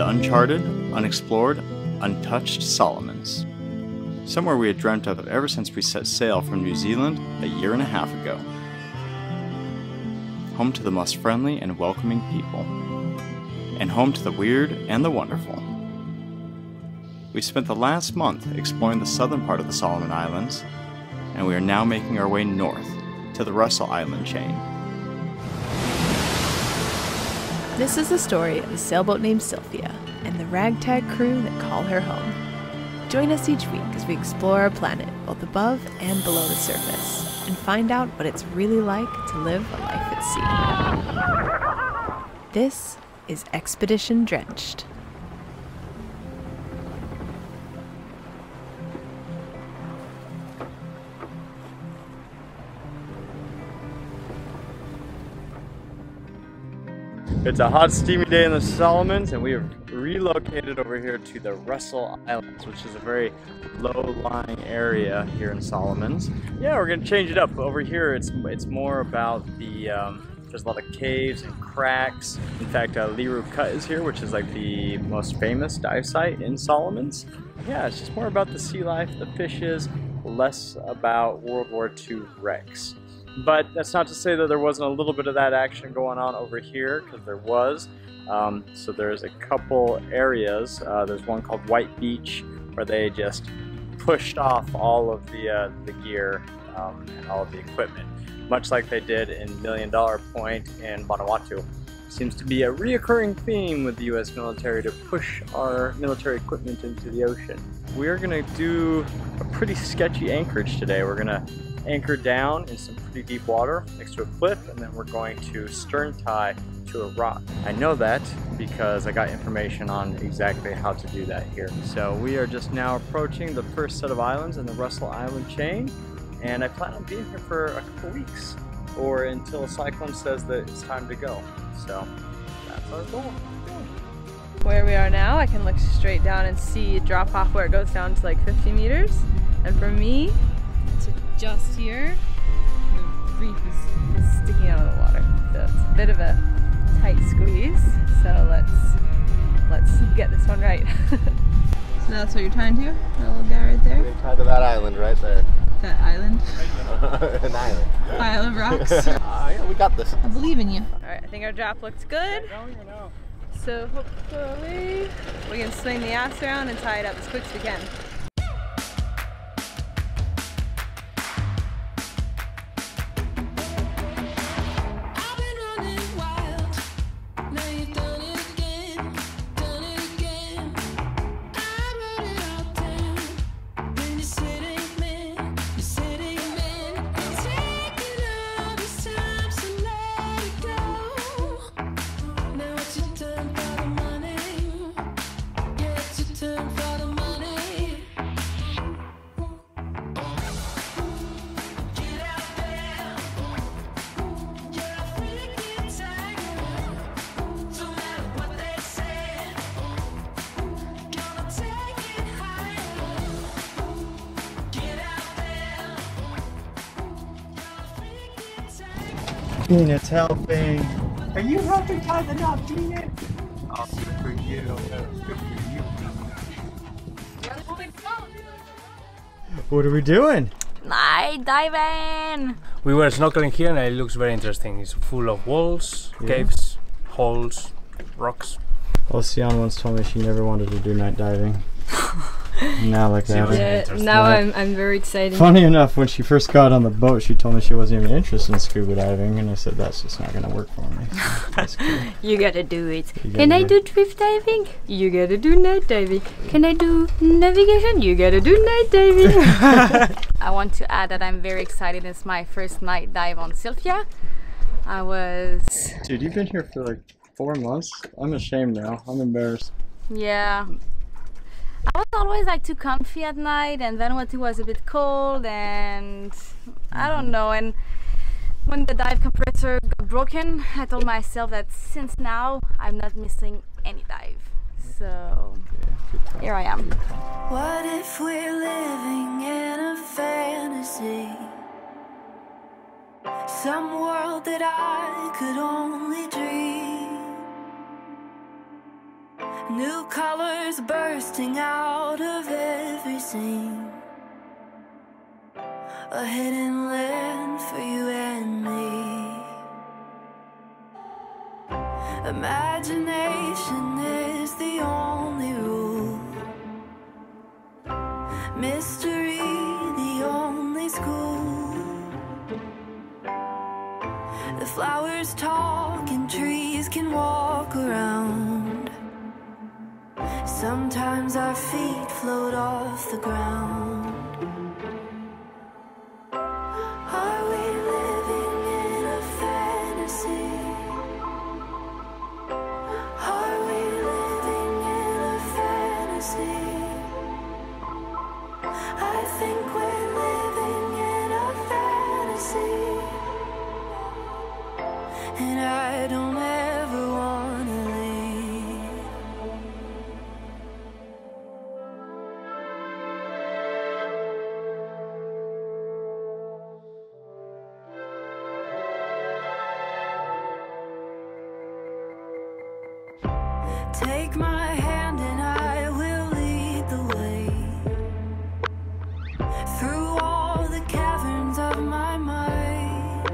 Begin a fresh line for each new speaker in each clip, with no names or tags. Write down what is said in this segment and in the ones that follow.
the uncharted, unexplored, untouched Solomons. Somewhere we had dreamt of ever since we set sail from New Zealand a year and a half ago. Home to the most friendly and welcoming people. And home to the weird and the wonderful. We spent the last month exploring the southern part of the Solomon Islands, and we are now making our way north to the Russel Island chain.
This is the story of a sailboat named Sylvia and the ragtag crew that call her home. Join us each week as we explore our planet, both above and below the surface, and find out what it's really like to live a life at sea. This is Expedition Drenched.
It's a hot, steamy day in the Solomons, and we have relocated over here to the Russel Islands, which is a very low-lying area here in Solomons. Yeah, we're gonna change it up. Over here, it's more about the there's a lot of caves and cracks. In fact, Liru Cut is here, which is like the most famous dive site in Solomons. Yeah, it's just more about the sea life, the fishes, less about World War II wrecks. But that's not to say that there wasn't a little bit of that action going on over here, because there was. So there's a couple areas. There's one called White Beach, where they just pushed off all of the gear and all of the equipment, much like they did in $1 Million Point in Vanuatu. Seems to be a reoccurring theme with the U.S. military to push our military equipment into the ocean. We're gonna do a pretty sketchy anchorage today. We're gonna anchor down in some pretty deep water next to a cliff, and then we're going to stern tie to a rock. I know that because I got information on exactly how to do that here. So we are just now approaching the first set of islands in the Russel Island chain, and I plan on being here for a couple weeks, or until a cyclone says that it's time to go. So that's our goal.
Where we are now, I can look straight down and see a drop off where it goes down to like 50 meters. And for me, to just here, the reef is sticking out of the water. So it's a bit of a tight squeeze. So let's get this one right. So that's what you're tying to? That little guy right there?
We're gonna tie to that island right there.
That island?
An island.
Pile of rocks.
Yeah, we got this.
I believe in you. Alright, I think our drop looks good. So hopefully we can swing the ass around and tie it up as quick as we can.
It's helping. Are you helping tie the knot, Peanut? Oh, good for you. Good for you. What are we doing?
Night diving!
We were snorkeling here and it looks very interesting. It's full of walls, caves, holes, rocks.
Ocean once told me she never wanted to do night diving. Now look at her.
Yeah, now I'm very excited.
Funny enough, when she first got on the boat, she told me she wasn't even interested in scuba diving, and I said that's just not gonna work for me. So that's cool.
You gotta do it. Can I do drift diving? You gotta do night diving. Can I do navigation? You gotta do night diving. I want to add that I'm very excited. It's my first night dive on Sylvia.
Dude, you've been here for like 4 months? I'm ashamed now. I'm embarrassed.
Yeah. I was always like too comfy at night, and Vanuatu was a bit cold, and I don't know. And when the dive compressor got broken, I told myself that since now I'm not missing any dive. So here I am.
What if we're living in a fantasy? Some world that I could only dream. New colors bursting out of every seam. A hidden land for you and me. Imagination is the only rule. Mystery the only school. The flowers talk and trees can walk around. Sometimes our feet float off the ground. Are we living in a fantasy? Are we living in a fantasy? I think we're living in a fantasy. And I don't ever wanna leave. Take my hand and I will lead the way through all the caverns of my mind.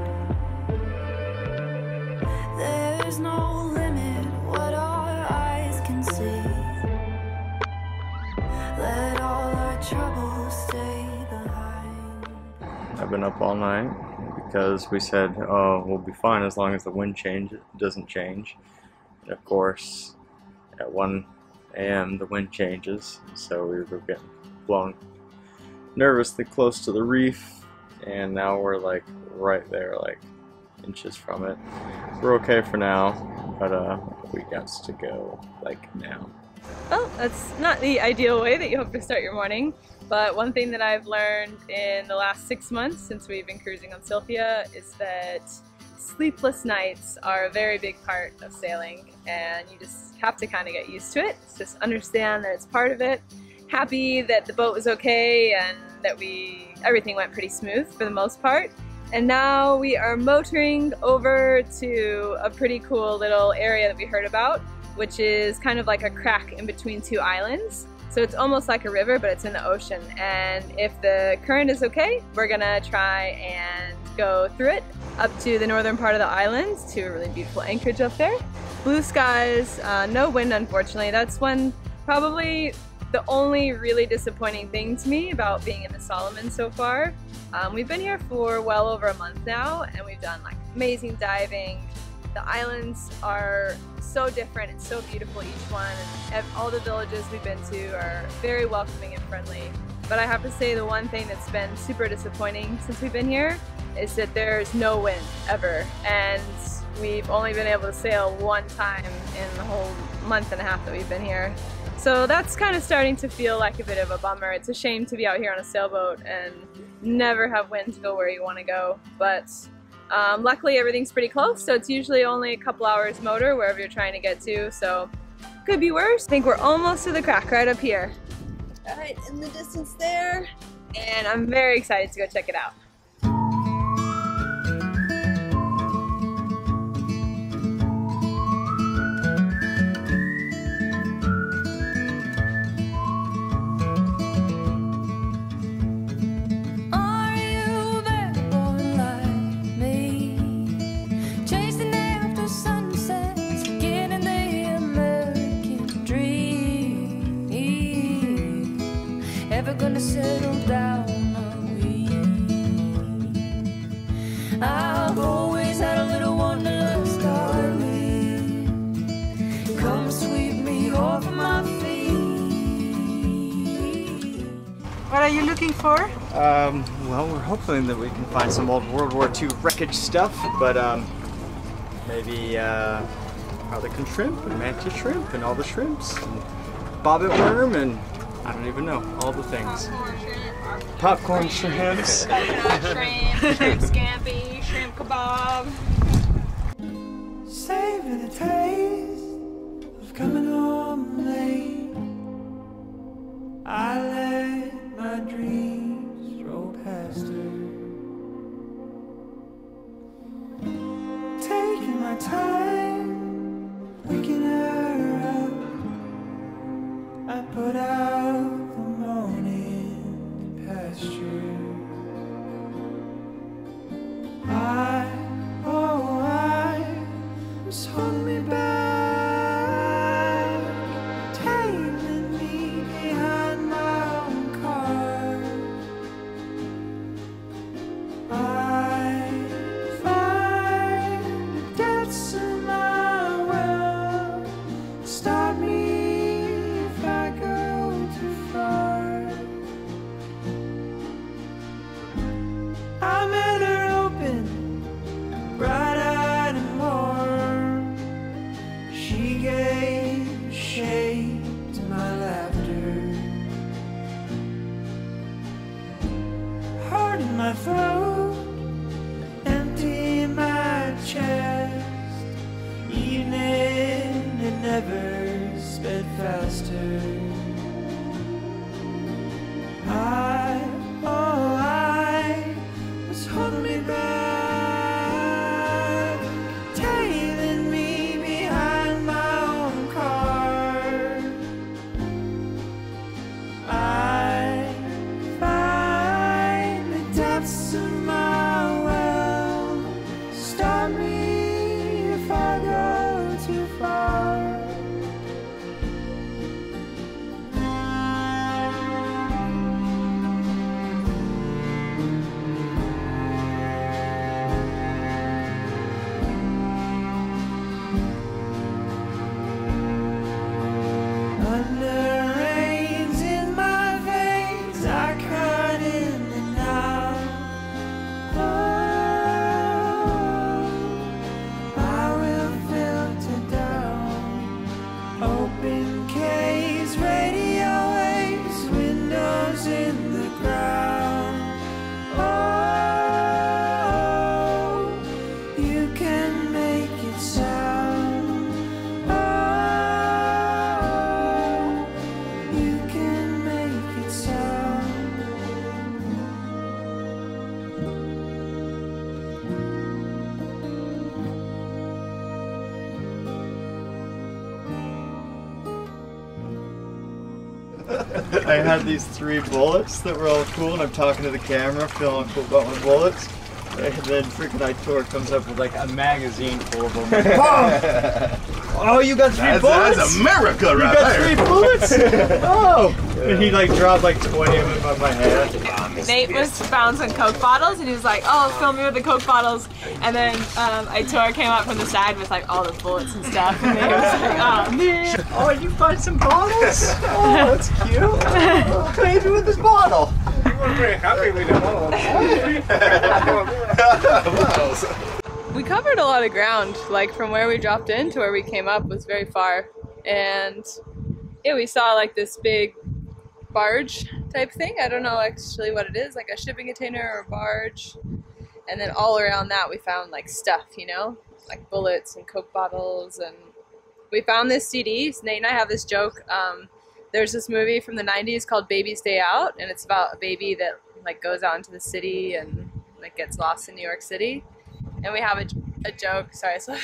There's no limit what our eyes can see. Let all our troubles stay behind.
I've been up all night because we said, oh, we'll be fine as long as the wind doesn't change. And of course, at 1 a.m. the wind changes, so we were getting blown nervously close to the reef, and now we're like right there, like inches from it. We're okay for now, but we got to go like now.
Well, that's not the ideal way that you hope to start your morning, but one thing that I've learned in the last 6 months since we've been cruising on Sylvia is that sleepless nights are a very big part of sailing, and you just have to kind of get used to it. Just understand that it's part of it. Happy that the boat was okay and that everything went pretty smooth for the most part. And now we are motoring over to a pretty cool little area that we heard about, which is kind of like a crack in between 2 islands. So it's almost like a river, but it's in the ocean. And if the current is okay, we're gonna try and go through it up to the northern part of the island to a really beautiful anchorage up there. Blue skies, no wind unfortunately. That's probably the only really disappointing thing to me about being in the Solomons so far. We've been here for well over a month now, and we've done like amazing diving. The islands are so different and so beautiful, each one, and all the villages we've been to are very welcoming and friendly. But I have to say the one thing that's been super disappointing since we've been here is that there's no wind ever, and we've only been able to sail 1 time in the whole month and a half that we've been here. So that's kind of starting to feel like a bit of a bummer. It's a shame to be out here on a sailboat and never have wind to go where you want to go, but luckily everything's pretty close, so it's usually only a couple hours motor wherever you're trying to get to, so could be worse. I think we're almost to the crack right up here. Right in the distance there, and I'm very excited to go check it out.
Gonna settle down, are we? I've always had a little wanderlust, are we? Come sweep me off my feet.
What are you looking for?
Well, we're hoping that we can find some old World War II wreckage stuff, but maybe pelican shrimp and mantis shrimp and all the shrimps and bobbit worm and I don't even know, all the things. Popcorn shrimps.
Shrimp, shrimp scampi, shrimp kebab.
Savor the taste of coming home late. I let my dreams roll past her. Taking my time, waking her up.
I had these 3 bullets that were all cool, and I'm talking to the camera, feeling cool about my bullets. And then freaking Aitor comes up with like a magazine full of them. Oh, you got 3 bullets?
That's America right there.
You got 3 bullets? Oh! And he like dropped like 20 of them on my head.
Nate found some Coke bottles and he was like, oh, fill me with the Coke bottles. And then Aitor came up from the side with like all the bullets and stuff. And Nate was like, oh man.
Oh, you find some bottles? Oh, that's cute. Oh, baby with this bottle.
We covered a lot of ground, like from where we dropped in to where we came up was very far. And yeah, we saw like this big barge type thing. I don't know actually what it is, like a shipping container or a barge. And then all around that we found like stuff, you know, like bullets and Coke bottles. And we found this CD. Nate and I have this joke. There's this movie from the 90s called Baby's Day Out, and it's about a baby that like goes out into the city and like gets lost in New York City. And we have a joke, sorry, so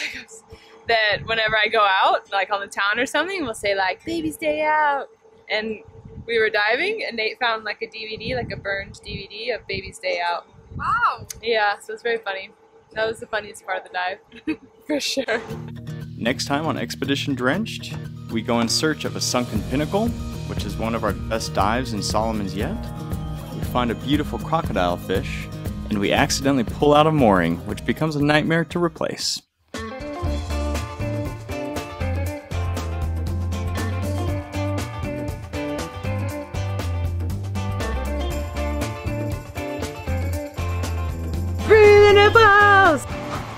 that whenever I go out, like on the town or something, we'll say like, Baby's Day Out. And we were diving and Nate found like a DVD, like a burned DVD of Baby's Day Out. Wow. Yeah, so it's very funny. That was the funniest part of the dive, for sure.
Next time on Expedition Drenched, we go in search of a sunken pinnacle, which is one of our best dives in Solomons yet. We find a beautiful crocodile fish, and we accidentally pull out a mooring, which becomes a nightmare to replace.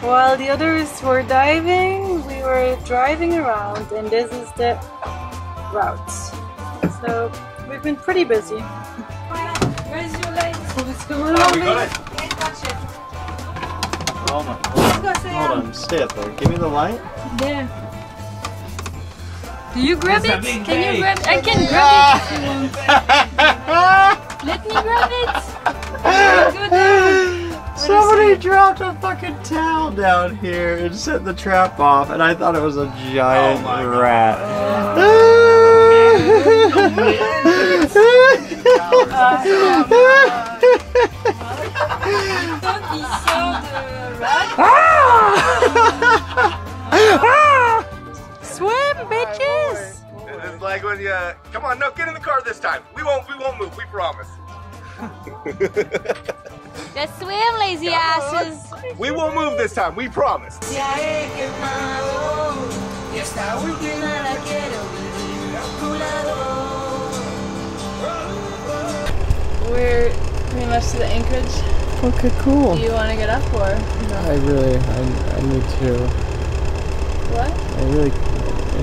While the others were diving, we were driving around, and this is the route. So we've been pretty busy.
Where's your light?
What's going on?
Oh my God. Hold on, stay up there. Give me the light.
There. Do you grab it? Can you grab it? I can grab it. Let me grab it. Go down.
Somebody dropped a fucking towel down here and set the trap off, and I thought it was a giant rat.
Swim, bitches!
It's like when you come on, no, get in the car this time. We won't move, we promise.
Just swim, lazy asses.
We won't move this time, we promise.
We're pretty much to the anchorage.
Okay, cool.
Do you want to get up or no?
I need to.
What?
I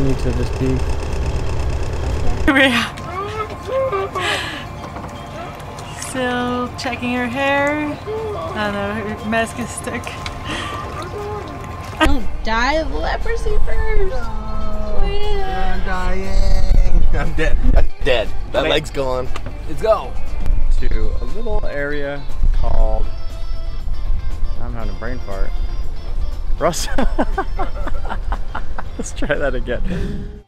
need to just pee.
Okay. Still checking her hair. I know, her mask is stuck.
Don't die of leprosy first.
I'm dying. I'm dead. I'm dead. That leg's gone.
Let's go.
To a little area called, I'm having a brain fart. Russel. Let's try that again.